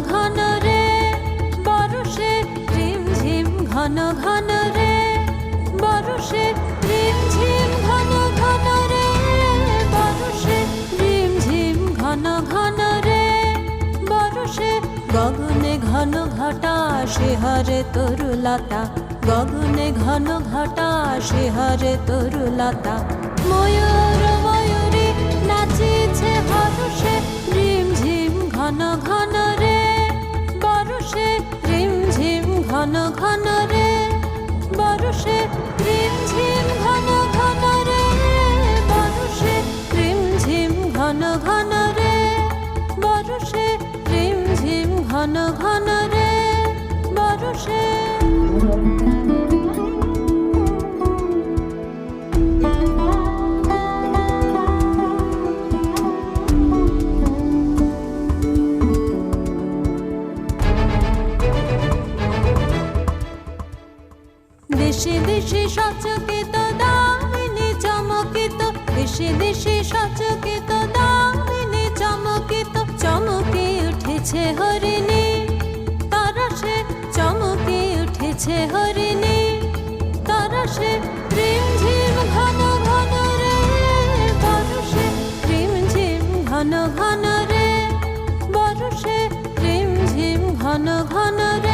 ঘন রে বরষে রিমঝিম ঘন ঘন রে বরষে রিমঝিম ঘন ঘন রে বরষে রিমঝিম ঘন ঘন রে বরষে গগনে ঘন ঘটা শিহরে তরুলতা গগনে ঘন ঘটা শিহরে তরুলতা ময়ূর ময়ূরী নাচিছে হর্ষে রিমঝিম ঘন ঘন রে বরষে রিমঝিম ঘন ঘন রে বরষে রিমঝিম ঘন ঘন রে বরষে রিমঝিম ঘন ঘন রে বরষে রিমঝিম ঘন ঘন রে বরষে দেশে দেশে সচকিত দামিনী চমকিত দেশে দেশে সচকিত দামিনী চমকিত চমকে উঠেছে হরিণী তরসে চমকে উঠেছে হরিণী তরসে রিমঝিম ঘন ঘন রে বরষে রিমঝিম ঘন ঘন রে বরষে রিমঝিম ঘন ঘন রে